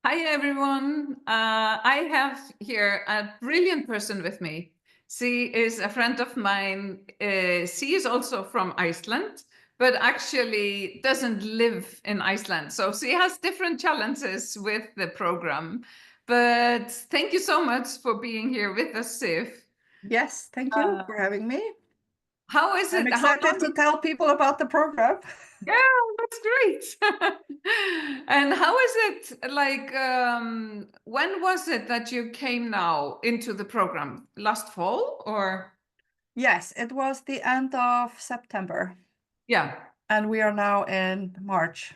Hi, everyone. I have here a brilliant person with me. She is a friend of mine. She is also from Iceland, but actually doesn't live in Iceland. So she has different challenges with the program. But thank you so much for being here with us, Sif. Yes, thank you for having me. How is I'm it? How excited to tell people about the program. Yeah, that's great. And how is it like, when was it that you came now into the program? Last fall or? Yes, it was the end of September, Yeah. and we are now in March.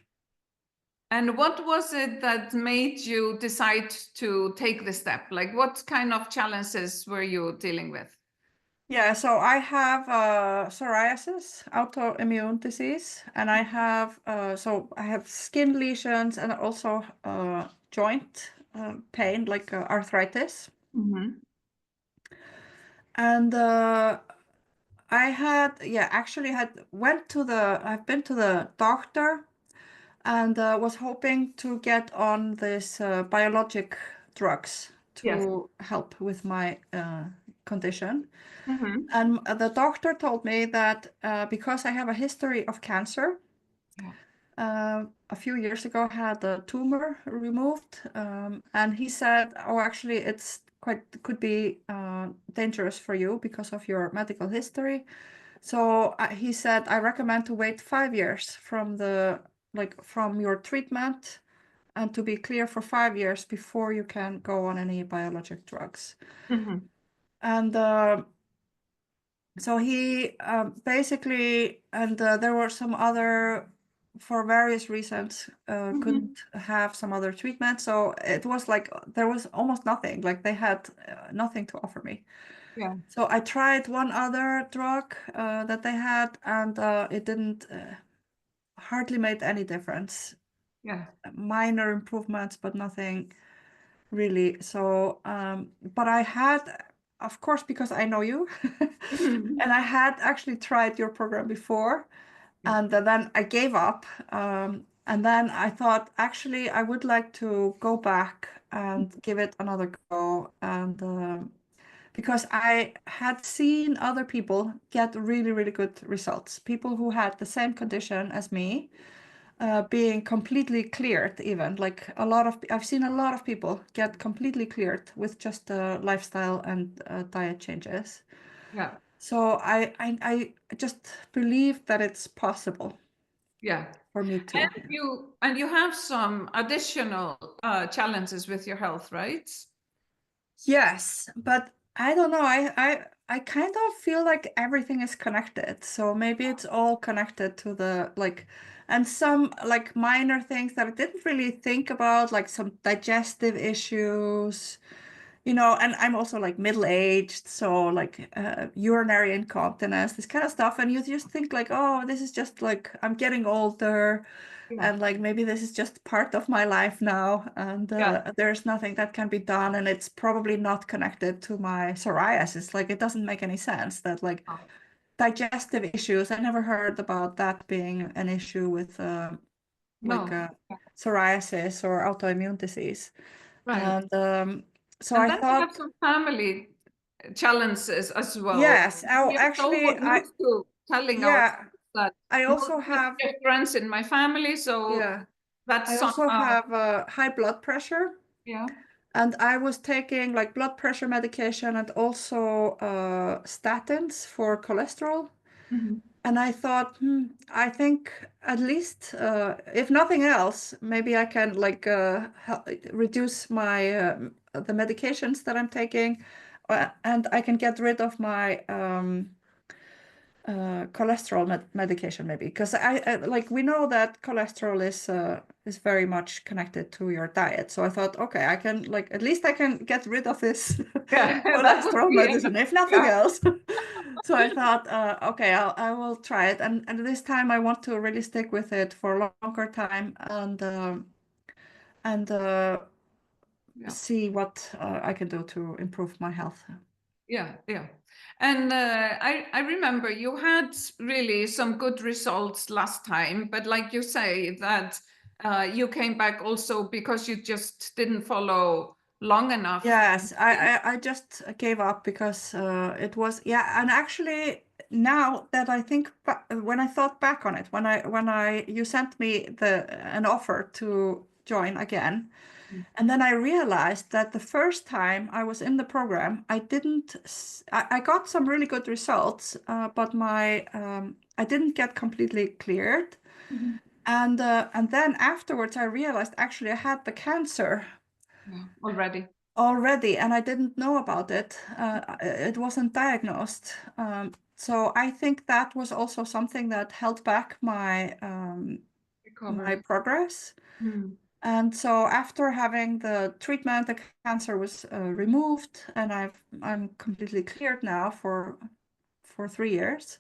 And what was it that made you decide to take the step? Like, what kind of challenges were you dealing with? Yeah, so I have psoriasis, autoimmune disease, and I have skin lesions and also joint pain, like arthritis. Mhm. And I've been to the doctor and was hoping to get on this biologic drugs Yes. to help with my condition. Mhm. And the doctor told me that because I have a history of cancer, Yeah. a few years ago had a tumor removed, and he said, "Oh, actually, could be dangerous for you because of your medical history." So he said, "I recommend to wait 5 years from your treatment and to be clear for 5 years before you can go on any biologic drugs." Mhm. And so he basically, and there were some other, for various reasons, Mhm. couldn't have some other treatment. So it was like there was almost nothing, like they had nothing to offer me. Yeah. So I tried one other drug that they had, and it didn't hardly made any difference. Yeah. Minor improvements, but nothing really. So, but I had, of course, because I know you, Mhm. and I had actually tried your program before, Yeah. and then I gave up. And then I thought, actually, I would like to go back and give it another go. And because I had seen other people get really, really good results, people who had the same condition as me being completely cleared, even like I've seen a lot of people get completely cleared with just lifestyle and diet changes. Yeah. So I just believe that it's possible Yeah. for me to. And you have some additional challenges with your health, right? Yes, but I don't know. I kind of feel like everything is connected. So maybe it's all connected to the like, and some like minor things that I didn't really think about, like some digestive issues, and I'm also like middle-aged, so like urinary incontinence, this kind of stuff. And you just think like, oh, this is just like I'm getting older, Yeah. and like maybe this is just part of my life now, and Yeah. there's nothing that can be done, and it's probably not connected to my psoriasis. Like it doesn't make any sense that like Oh, digestive issues. I never heard about that being an issue with like no. psoriasis or autoimmune disease. Right. And so And I then you have thought, some family challenges as well. yes, oh, We are so actually, used to telling our yeah, that I no also have, difference in my family, so yeah, I that's also somehow, have high blood pressure. yeah. And I was taking like blood pressure medication and also statins for cholesterol. Mhm. And I thought, I think at least, if nothing else, maybe I can like reduce my the medications that I'm taking, and I can get rid of my cholesterol medication maybe, because I like we know that cholesterol is very much connected to your diet. So I thought, okay, I can like at least I can get rid of this Yeah, that would cholesterol be, medicine, if nothing yeah, else. So I thought, okay, I will try it, and this time I want to really stick with it for a longer time and yeah. see what I can do to improve my health. Yeah, yeah. And I remember you had really some good results last time, but like you say, that you came back also because you just didn't follow long enough. Yes, I just gave up because it was, yeah, and actually now that I think when I thought back on it, when I you sent me an offer to join again, and then I realized that the first time I was in the program, I didn't I got some really good results, but my I didn't get completely cleared. Mhm. And then afterwards I realized actually I had the cancer Yeah, already. already, and I didn't know about it. It wasn't diagnosed. So I think that was also something that held back my Recovery. progress. Mm. And so after having the treatment, the cancer was removed, and I'm completely cleared now for 3 years.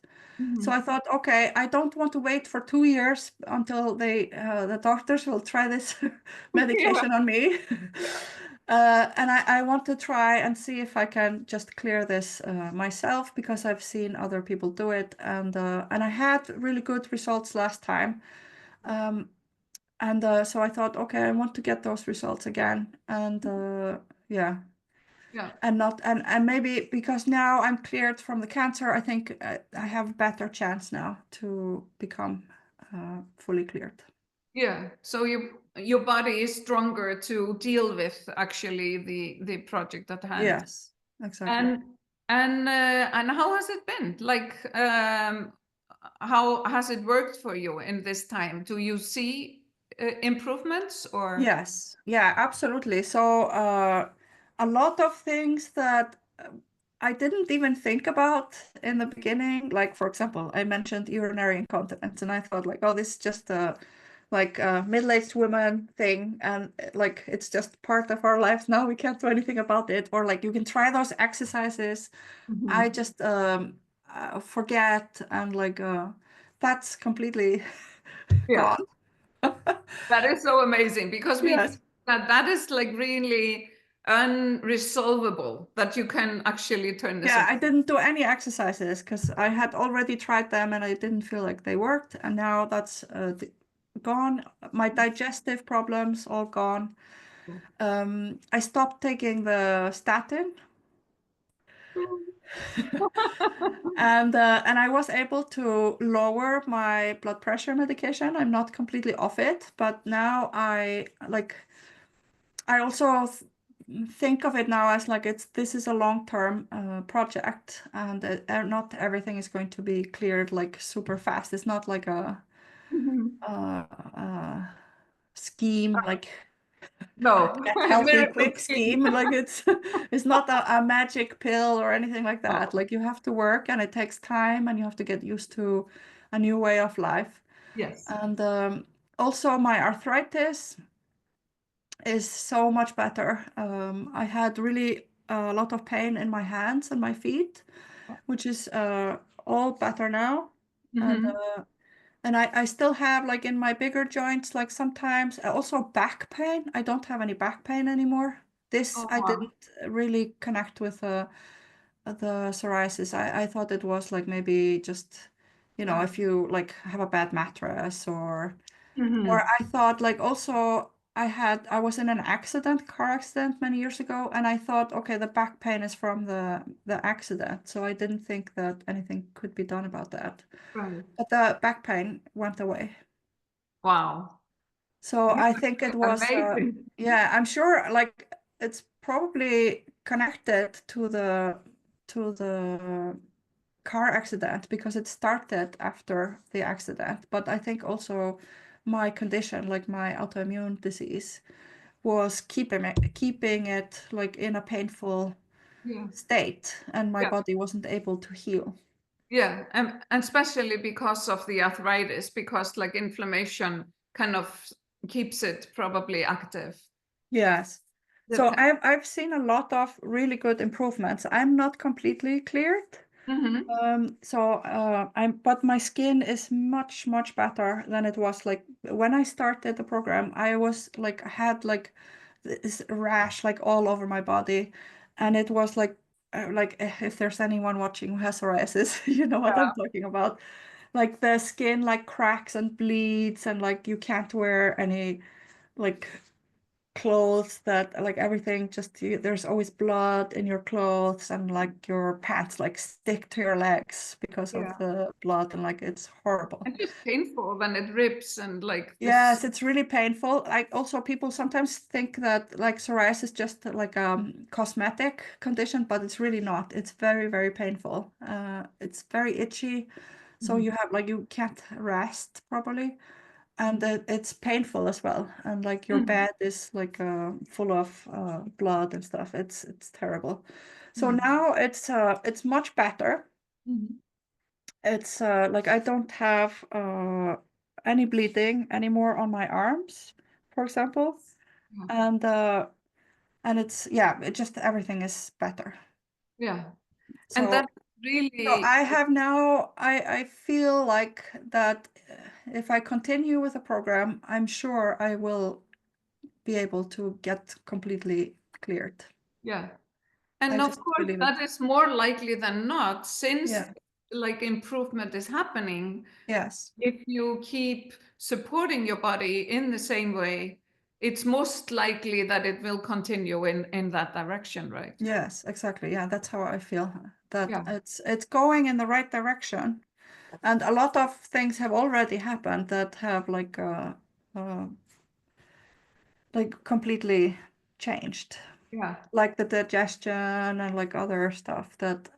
So Mhm. I thought, okay, I don't want to wait for 2 years until the doctors will try this Yeah, medication on me. And I want to try and see if I can just clear this myself because I've seen other people do it, and I had really good results last time. Um, and so I thought, okay, I want to get those results again, and yeah, yeah, and not and maybe because now I'm cleared from the cancer, I think I have a better chance now to become fully cleared. yeah. So your body is stronger to deal with actually the project at hand. Yes, exactly. And and how has it been? Like, how has it worked for you in this time? Do you see improvements or? Yes, yeah, absolutely. So a lot of things that I didn't even think about in the beginning, like for example, I mentioned urinary incontinence, and I thought like, oh, this is just a like a middle-aged woman thing, and like it's just part of our lives now. We can't do anything about it, or like you can try those exercises. I Mhm. just forget, and like that's completely Yeah, gone. that is so amazing because we think Yes. that that is like really unresolvable, that you can actually turn this Yeah, around. I didn't do any exercises because I had already tried them and I didn't feel like they worked. And now that's gone. My digestive problems all gone. I stopped taking the statin, and I was able to lower my blood pressure medication. I'm not completely off it, but now I also think of it now as like this is a long-term project, and not everything is going to be cleared like super fast. It's not like Mhm. uh, uh, scheme, like No, get healthy miracle quick skin. scheme. Like it's not a magic pill or anything like that. No. Like you have to work, and it takes time, and you have to get used to a new way of life. Yes. And also my arthritis is so much better. I had really a lot of pain in my hands and my feet, which is all better now. And Hmm. I still have like in my bigger joints, like sometimes also back pain. I don't have any back pain anymore. This Oh, I wow. didn't really connect with the psoriasis. I thought it was like maybe just, Yeah. if you like have a bad mattress or Hmm. I thought like also I was in an car accident many years ago, and I thought, okay, the back pain is from the accident. So I didn't think that anything could be done about that. Right. But the back pain went away. Wow. So You I think it are was amazing. yeah, I'm sure like it's probably connected to the car accident because it started after the accident. But I think also my condition, like my autoimmune disease, was keeping it like in a painful Yeah. state, and my Yeah. body wasn't able to heal. Yeah. And especially because of the arthritis, because like inflammation kind of keeps it probably active. Yes. The So I've seen a lot of really good improvements. I'm not completely cleared. hmm. But my skin is much, much better than it was like when I started the program. I was like, I had like this rash like all over my body, and it was like if there's anyone watching who has psoriasis, you know what I'm talking about. like the skin like cracks and bleeds, and like you can't wear any like clothes that like everything just there's always blood in your clothes, and like your pants like stick to your legs because of Yeah. the blood, and like it's horrible. And just painful when it rips and like this. Yes, it's really painful. Like also people sometimes think that like psoriasis is just like a cosmetic condition, but it's really not. It's very, very painful. It's very itchy. So Mhm. you have like you can't rest properly, and Mhm. it's painful as well. And like your Mhm. bed is like full of blood and stuff. It's terrible. So Mhm. now it's much better. Mhm. It's like I don't have any bleeding anymore on my arms, for example, Yeah. and uh, and it's yeah, it just everything is better. Yeah. And So that so really, I have now I feel like that if I continue with the program, I'm sure I will be able to get completely cleared. yeah. I And of just course, believe it. that is more likely than not, since Yeah. like improvement is happening. Yes. If you keep supporting your body in the same way, it's most likely that it will continue in that direction, right? Yes, exactly. Yeah, that's how I feel. That Yeah. it's going in the right direction. And a lot of things have already happened that have uh, like completely changed, Yeah. like the digestion and like other stuff that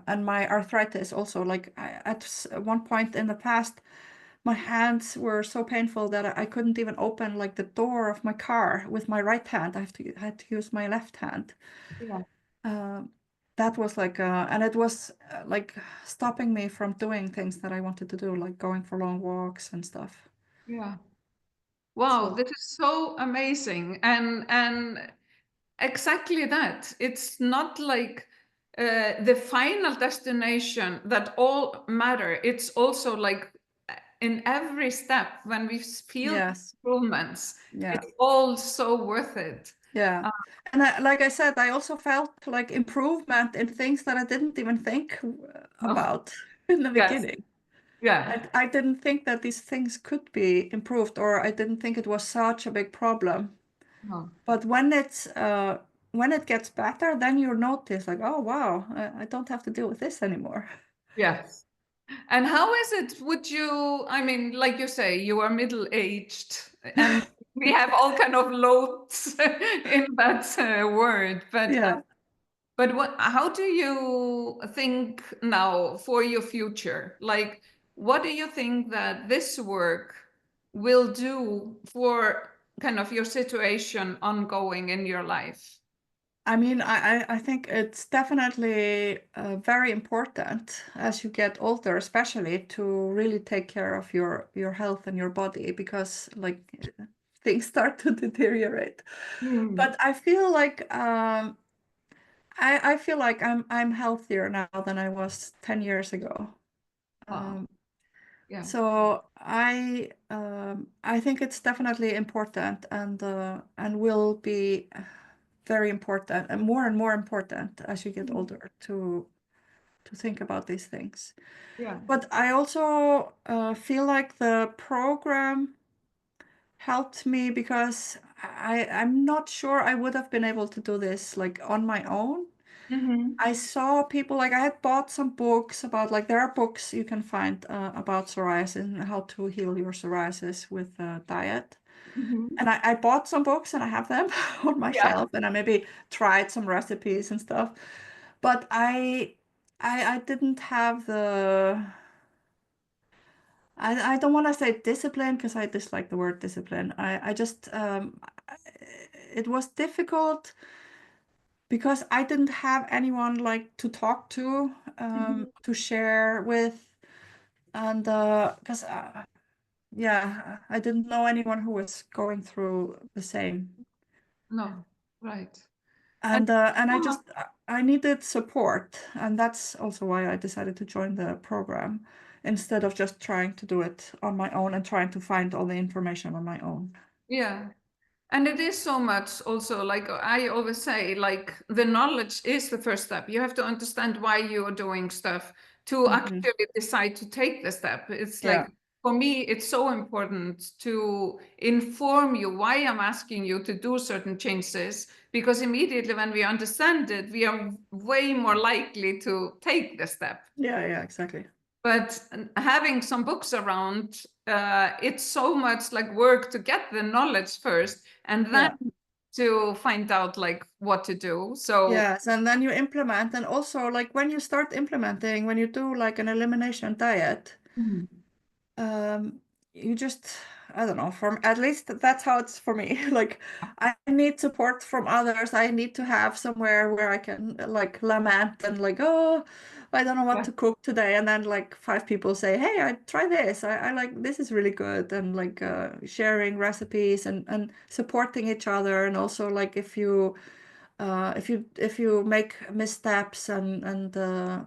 and my arthritis also. Like one point in the past, my hands were so painful that I couldn't even open like the door of my car with my right hand. I had to use my left hand. Yeah. Uh, that was like and it was like stopping me from doing things that I wanted to do, like going for long walks and stuff. Yeah. Wow, So this is so amazing. And exactly that. It's not like the final destination that all matter. It's also like in every step when we feel yes, improvements, yeah, it's all so worth it. yeah. Uh, And like I said, I also felt like improvement in things that I didn't even think no. about in the Yes. beginning. Yeah. I didn't think that these things could be improved, or I didn't think it was such a big problem. No. But when it gets better, then you notice like, oh wow, I don't have to deal with this anymore. Yes. And how is it? Would you, I mean, like you say, you are middle-aged and we have all kind of loads in that word, Yeah. but what, how do you think now for your future? Like, what do you think that this work will do for kind of your situation ongoing in your life? I mean, I think it's definitely very important as you get older, especially to really take care of your health and your body, because like things start to deteriorate. Mm. But I feel like I feel like I'm healthier now than I was 10 years ago. Wow. Um, Yeah. so I think it's definitely important and will be very important and more important as you get Mm. older to think about these things. Yeah. But I also feel like the program helped me because I'm not sure I would have been able to do this like on my own. Hmm. I saw people like I had bought some books about like there are books you can find about psoriasis and how to heal your psoriasis with diet. Hmm. And I bought some books and I have them on my Yeah. shelf, and I maybe tried some recipes and stuff. But I didn't have the I don't want to say discipline because I dislike the word discipline. I just it was difficult because I didn't have anyone like to talk to share with, and because yeah, I didn't know anyone who was going through the same. No. Right. And And I oh, just I needed support, and that's also why I decided to join the program instead of just trying to do it on my own and trying to find all the information on my own. yeah. And it is so much also, like I always say, like the knowledge is the first step. You have to understand why you are doing stuff to actually decide to take the step. It's Yeah. like, for me, it's so important to inform you why I'm asking you to do certain changes, because immediately when we understand it, we are way more likely to take the step. Yeah, yeah, exactly. But having some books around, it's so much like work to get the knowledge first, and then to find out like what to do. So yes, and then you implement, and also like when you start implementing, when you do like an elimination diet, you just, I don't know, from at least that's how it's for me. Like I need support from others. I need to have somewhere where I can like lament and like, oh, I don't know what to cook today. And then like 5 people say, hey, I try this. I like this is really good. And like sharing recipes and supporting each other. And also like if you make missteps and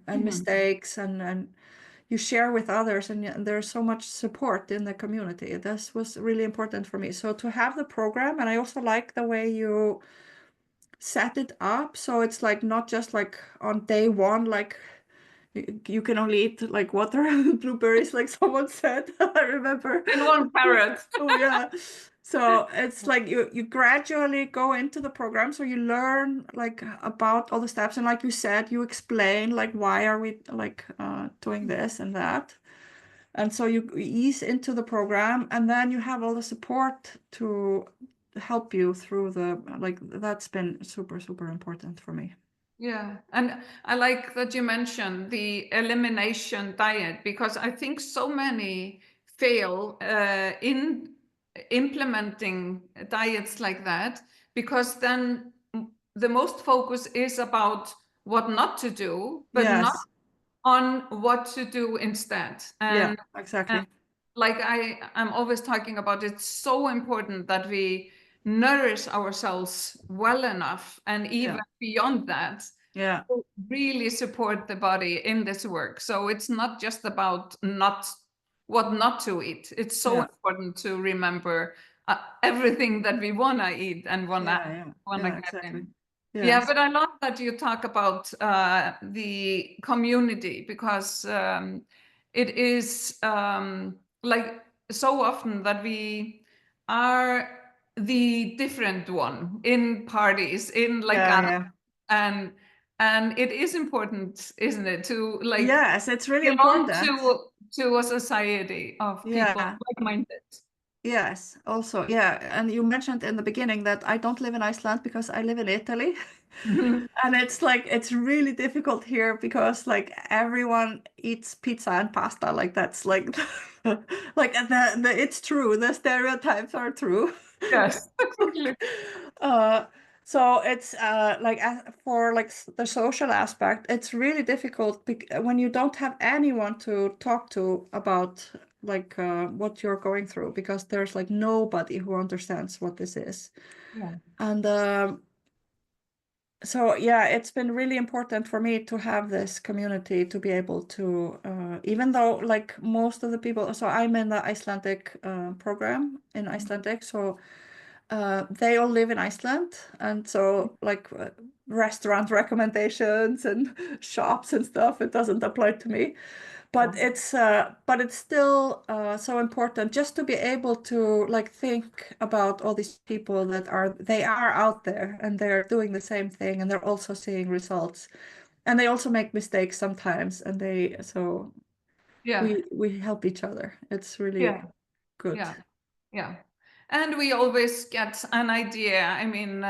mistakes and you share with others, and there's so much support in the community. This was really important for me. So to have the program, and I also like the way you set it up. So it's like not just like on day one, like you can only eat like water and blueberries, like someone said. I remember. in one carrot. Oh yeah. So it's like you gradually go into the program, so you learn like about all the steps, and like you said, you explain like why are we like doing this and that, and so you ease into the program, and then you have all the support to help you through the like that's been super super important for me. Yeah, and I like that you mentioned the elimination diet, because I think so many fail in implementing diets like that, because then the most focus is about what not to do, but not Yes. on what to do instead. Yeah, And exactly. like I'm always talking about, it's so important that we nourish ourselves well enough, and even Yeah. beyond that, Yeah. to really support the body in this work. So it's not just about not what not to eat. It's so Yeah. important to remember everything that we wanna eat and wanna Yeah. Yeah. wanna Yeah, get exactly. in. Yeah, Yes. but I love that you talk about the community, because it is like so often that we are the different one in parties, in like Yeah, yeah. and it is important, isn't it, to like Yes, it's really belong important. to a society of people Yeah. like-minded. Yes. Also, yeah. And you mentioned in the beginning that I don't live in Iceland because I live in Italy. And it's like it's really difficult here because like everyone eats pizza and pasta. Like that's like like the it's true. The stereotypes are true. Yes, exactly. Uh, so it's like for like the social aspect, it's really difficult when you don't have anyone to talk to about like what you're going through, because there's like nobody who understands what this is. Yeah. And so yeah, it's been really important for me to have this community to be able to, even though like most of the people, so I'm in the Icelandic program in Icelandic, so they all live in Iceland, and so like restaurant recommendations and shops and stuff, it doesn't apply to me. But it's still so important just to be able to like think about all these people that they are out there and they're doing the same thing and they're also seeing results, and they also make mistakes sometimes, and Yeah. we help each other. It's really Yeah. good. Yeah. Yeah. And we always get an idea. I mean,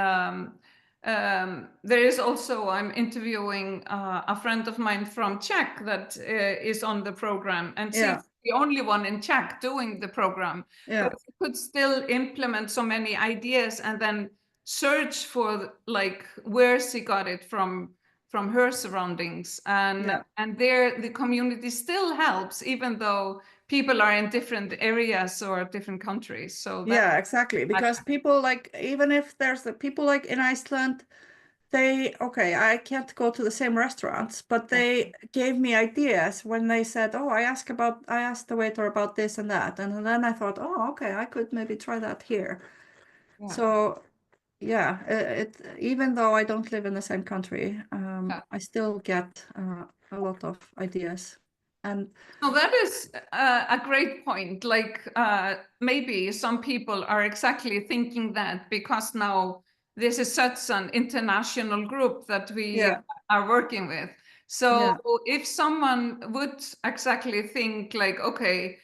there is also, I'm interviewing a friend of mine from Czech that is on the program, and she's Yeah, the only one in Czech doing the program, but yeah, she could still implement so many ideas and then search for like where she got it from her surroundings, yeah. and there the community still helps, even though people are in different areas or different countries. So that, Yeah, exactly. Because people like, even if there's the people like in Iceland, okay, I can't go to the same restaurants, but they gave me ideas when they said, oh, I asked the waiter about this and that. And then I thought, oh, okay, I could maybe try that here. yeah, So yeah, even though I don't live in the same country, yeah, I still get a lot of ideas. And so that is a great point. Like maybe some people are exactly thinking that because now this is such an international group that we yeah, are working with. So yeah, if someone would exactly think like, okay,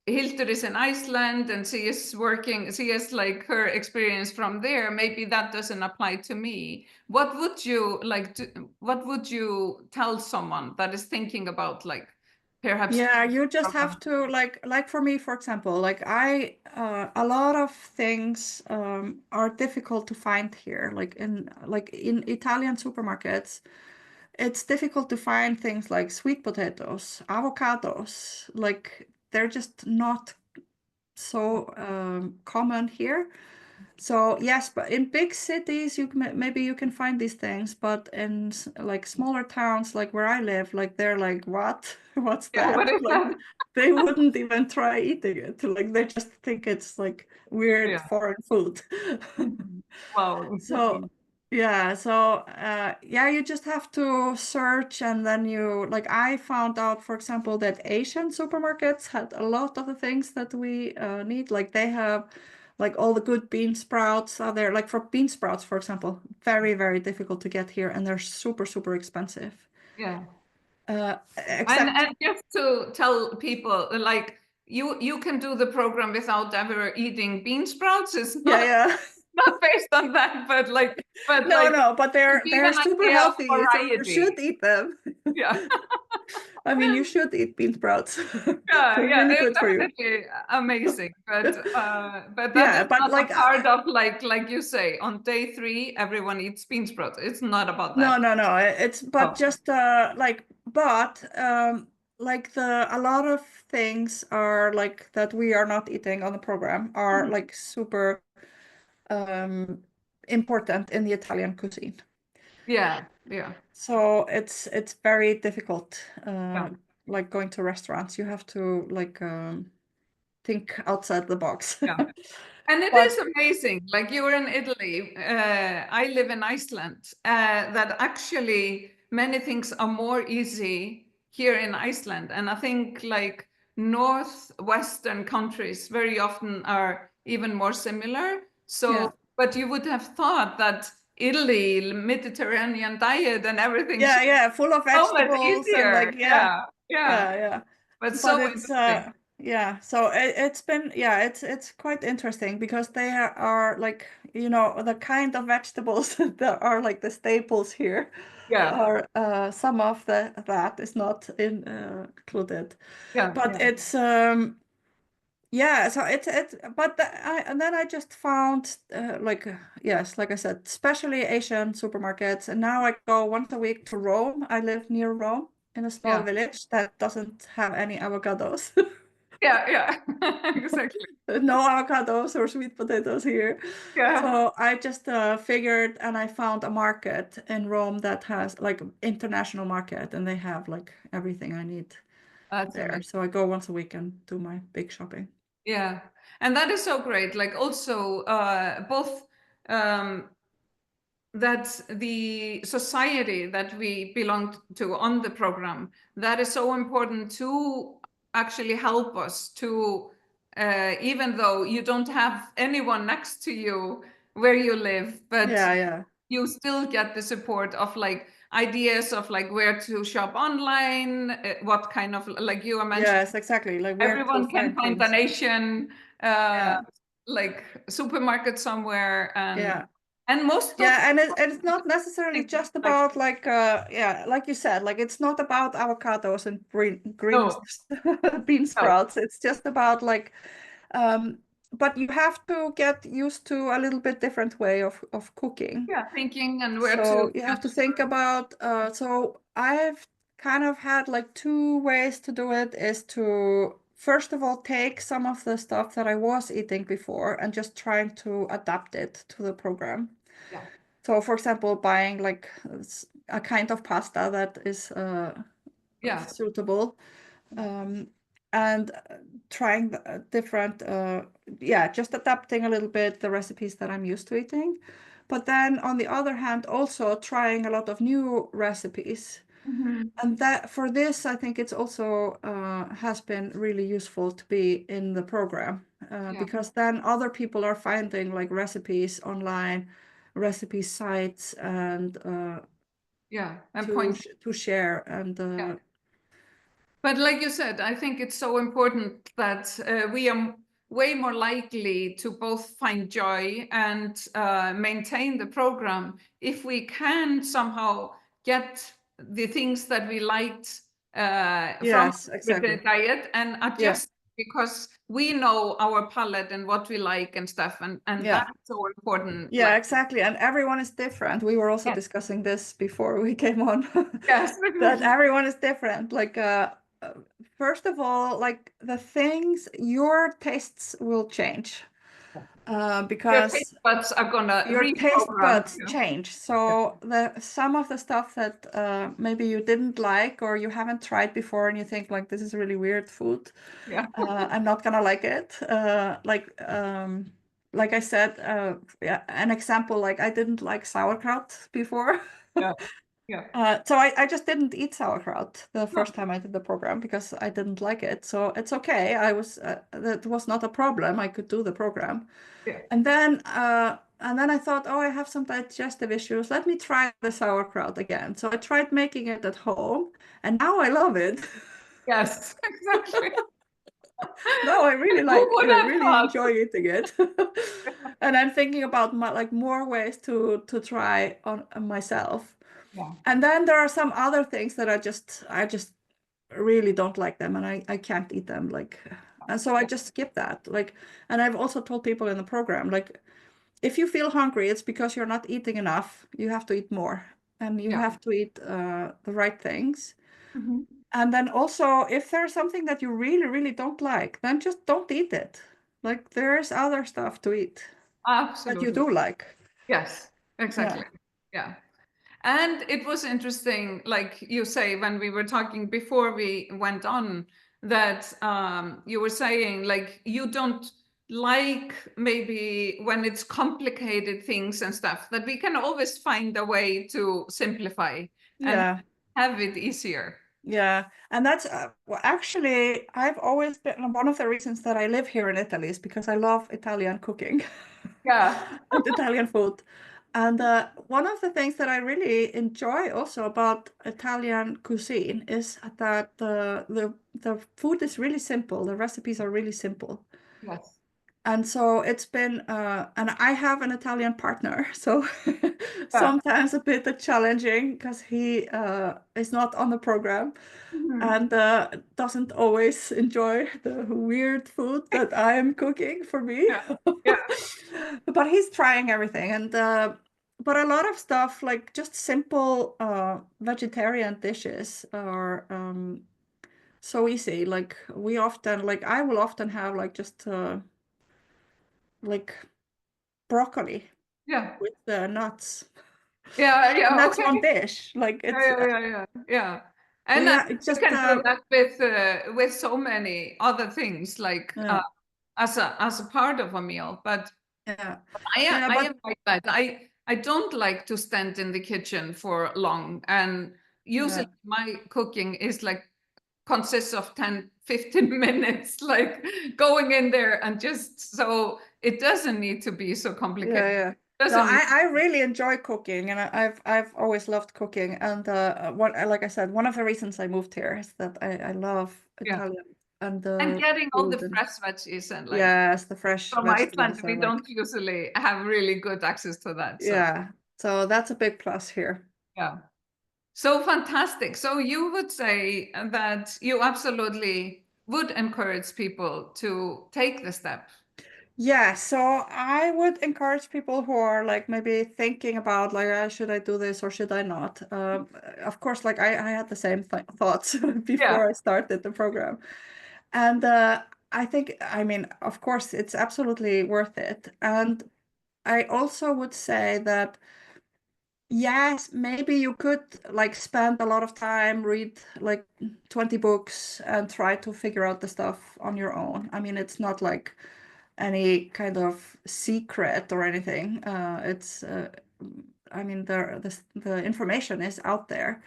Hildur is in Iceland and she has like her experience from there. Maybe that doesn't apply to me. What would you like to, what would you tell someone that is thinking about like perhaps? yeah, you just have to like for me, for example, like a lot of things are difficult to find here. Like in Italian supermarkets, it's difficult to find things like sweet potatoes, avocados. Like they're just not so common here. So yes, but in big cities, you can maybe you can find these things, but in like smaller towns, like where I live, like they're like, what? What's Yeah, what that? is Like that? they wouldn't even try eating it. Like they just think it's like weird Yeah. foreign food. Mhm. Wow. So yeah, so yeah, you just have to search and then you like I found out, for example, that Asian supermarkets had a lot of the things that we need. Like they have like all the good bean sprouts are there. Like for bean sprouts, for example, very, very difficult to get here and they're super, super expensive. Yeah. Except And just to tell people like you can do the program without ever eating bean sprouts. It's yeah, not yeah. not based on that, but No, like no, but to they're give they're an super idea of healthy, so you should variety. eat them. Yeah. I mean, you should eat bean sprouts. Yeah, They're yeah, really they're good for you. definitely amazing. But that Yeah, is but not like a part of like you say, on day 3, everyone eats bean sprouts. It's not about that. no, no, no. It's but Oh, just like the a lot of things are like that we are not eating on the program are mhm. like super um important in the Italian cuisine. Yeah, yeah, So it's very difficult yeah. like going to restaurants. You have to like think outside the box. Yeah. And it But is amazing. Like you were in Italy, I live in Iceland, that actually many things are more easy here in Iceland. And I think like northwestern countries very often are even more similar. So, yeah. but you would have thought that Italy, Mediterranean diet and everything should Yeah, yeah, full of be so much vegetables and easier. like yeah, Yeah, yeah. yeah, yeah. But But so it's interesting. yeah, so it's been yeah, it's quite interesting because they are like, you know, the kind of vegetables that are like the staples here Yeah, are some of the that is not included. yeah, But yeah, it's yeah, so it's but and then I just found like yes, like I said, especially Asian supermarkets, and now I go once a week to Rome. I live near Rome in a small yeah. village that doesn't have any avocados. Yeah, yeah, exactly. No avocados or sweet potatoes here. Yeah, So I just figured and I found a market in Rome that has like international market and they have like everything I need that's there. amazing. So I go once a week and do my big shopping. Yeah, and that is so great. Like also, both um, that the society that we belong to on the program, that is so important to actually help us to, even though you don't have anyone next to you where you live, but Yeah, yeah. you still get the support of like ideas of like where to shop online, what kind of like you are mentioning Yes, exactly. Like where to everyone can find find an things. Asian uh, Yeah, like supermarket somewhere, yeah. and most of Yeah, and it's not necessarily things just like about like yeah, like you said, like it's not about avocados and green no, bean no, sprouts. It's just about like um but you have to get used to a little bit different way of cooking. yeah, thinking and where to So you have to think about so I've kind of had like two ways to do it is to first of all take some of the stuff that I was eating before and just trying to adapt it to the program. yeah, So for example, buying like a kind of pasta that is yeah, suitable and trying different yeah, just adapting a little bit the recipes that I'm used to eating. But then on the other hand, also trying a lot of new recipes. Mhm. And that for this, I think it's also has been really useful to be in the program Yeah, because then other people are finding like recipes online, recipe sites, and yeah, and point. to share. And Yeah. But like you said, I think it's so important that we are way more likely to both find joy and maintain the program if we can somehow get the things that we liked from yes, with the exactly. diet and Yeah, adjust because we know our palate and what we like and stuff, and yeah. that's so important. Yeah, Like, exactly. And everyone is different. We were also yes, discussing this before we came on, yes, that exactly. everyone is different. Like, uh, first of all, like the things, your tastes will change Your taste because buds are gonna your taste reprogram buds you. change. So the some of the stuff that maybe you didn't like or you haven't tried before and you think like this is really weird food, Yeah, I'm not gonna like it. Like I said, yeah, an example, like I didn't like sauerkraut before. yeah, yeah. So I just didn't eat sauerkraut the No, first time I did the program because I didn't like it. So it's okay. That was not a problem. I could do the program. yeah. And then I thought, oh, I have some digestive issues. Let me try the sauerkraut again. So I tried making it at home, and now I love it. Yes, exactly. No, I really Who would have really thought? enjoy eating it. And I'm thinking about like more ways to try on myself. Yeah, And then there are some other things that I just really don't like them and I can't eat them like, and so I yeah, just skip that. Like, and I've also told people in the program, like, if you feel hungry, it's because you're not eating enough. You have to eat more and you yeah. have to eat the right things. Mhm. And then also, if there's something that you really, really don't like, then just don't eat it. Like, there's other stuff to eat that you Absolutely. do like. Yes, Yeah. exactly. Yeah. And it was interesting, like you say, when we were talking before we went on, that you were saying, like, you don't like maybe when it's complicated things and stuff, that we can always find a way to simplify and Yeah. have it easier. Yeah. And that's well, actually, I've always been one of the reasons that I live here in Italy is because I love Italian cooking Yeah. and Italian food. And one of the things that I really enjoy also about Italian cuisine is that the food is really simple. The recipes are really simple. Yes. And so it's been, and I have an Italian partner, so Yeah. sometimes a bit challenging because he is not on the program Mhm. and doesn't always enjoy the weird food that I am cooking for me. Yeah. Yeah. But he's trying everything, and but a lot of stuff like just simple vegetarian dishes are so easy. Like we often, like I will often have like just like broccoli Yeah. with the nuts. Yeah. And Yeah. that's Okay. one dish. Like Yeah, it's yeah, yeah, yeah, yeah. And yeah, it's you just can do that with so many other things, like yeah, as a part of a meal. But yeah, I yeah, am but like that. I don't like to stand in the kitchen for long, and yeah, usually my cooking is like consists of 10, 15 minutes, like going in there and just so it doesn't need to be so yeah, complicated. yeah. It No, doesn't need. I really enjoy cooking, and I've always loved cooking. And what like I said, one of the reasons I moved here is that I love Yeah. Italian and And the getting all the food and fresh veggies and like yes, the fresh from Iceland, vegetables we are like don't usually have really good access to that. So yeah. So that's a big plus here. yeah. So fantastic. So you would say that you absolutely would encourage people to take the step. Yeah, so I would encourage people who are like maybe thinking about like, should I do this or should I not? Of course, like I had the same th thoughts Yeah. before I started the program. And I think, I mean, of course, it's absolutely worth it. And I also would say that, yes, maybe you could like spend a lot of time, read like 20 books and try to figure out the stuff on your own. I mean, it's not like any kind of secret or anything. I mean, the information is out there.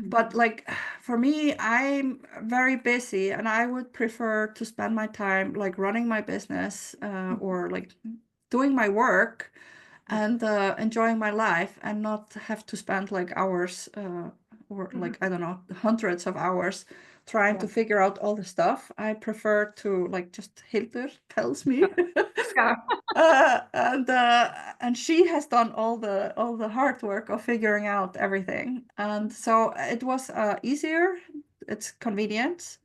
But like for me, I'm very busy and I would prefer to spend my time like running my business or like doing my work and enjoying my life and not have to spend like hours or like, I don't know, hundreds of hours trying to figure out all the stuff. I prefer to like just Hildur tells me. Yeah. And she has done all the hard work of figuring out everything, and so it was easier. It's convenient,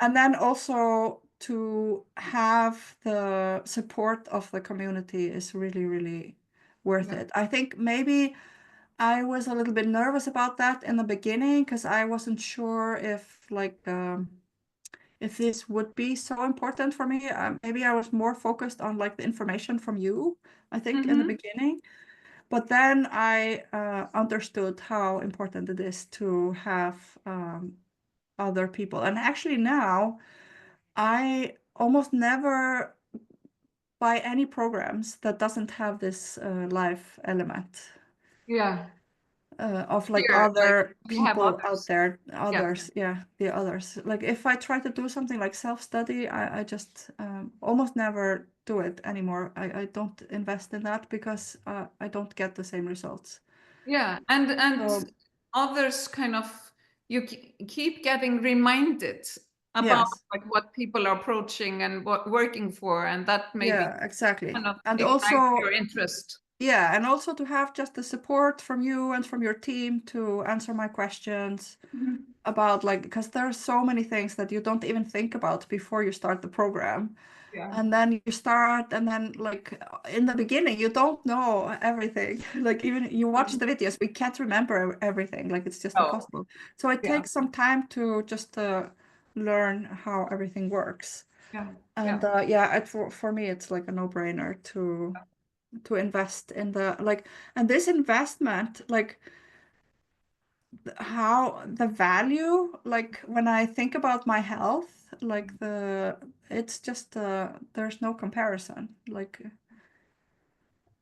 and then also to have the support of the community is really, really worth it. I think maybe I was a little bit nervous about that in the beginning because I wasn't sure if this would be so important for me. Maybe I was more focused on like the information from you, I think, in the beginning. But then I understood how important it is to have other people. And actually now I almost never buy any programs that doesn't have this live element. Yeah. Of like Here, like other we have people out others. there, Yeah. the others. Like if I try to do something like self-study, I just almost never do it anymore. I don't invest in that because I don't get the same results. Yeah. And So others kind of, you keep getting reminded about yes, like what people are approaching and what working for, and that maybe yeah, exactly. kind of And ignites your also, interest. yeah, and also to have just the support from you and from your team to answer my questions about like, because there are so many things that you don't even think about before you start the program. Yeah. And then you start, and then like in the beginning, you don't know everything. Like even you watch the videos, we can't remember everything. Like it's just Oh, impossible. So it yeah. takes some time to just learn how everything works. Yeah. And Yeah. yeah, for me, it's like a no-brainer to invest in the like, and this investment, like how the value, like when I think about my health, like it's just there's no comparison. Like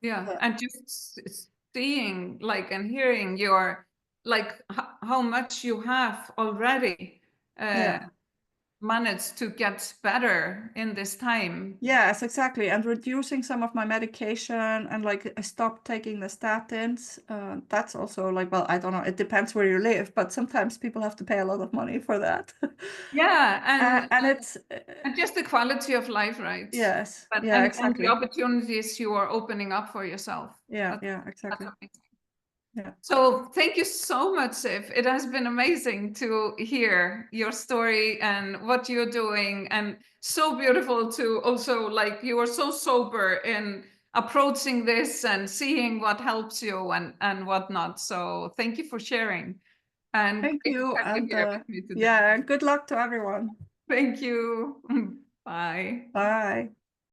Yeah. the, And just seeing like and hearing your like how much you have already yeah. managed to get better in this time. Yes, exactly. And reducing some of my medication and like I stopped taking the statins. That's also like, well, I don't know, it depends where you live, but sometimes people have to pay a lot of money for that. Yeah, And it's and just the quality of life, right? yes, But yeah, and the exactly. opportunities you are opening up for yourself. Yeah, That's, yeah, that's exactly. amazing. Yeah. So thank you so much, Sif. It has been amazing to hear your story and what you're doing, and so beautiful to also like you are so sober in approaching this and seeing what helps you and whatnot. So thank you for sharing, and Thank great to you. have you And here with me today. yeah, good luck to everyone. Thank you. Bye. Bye.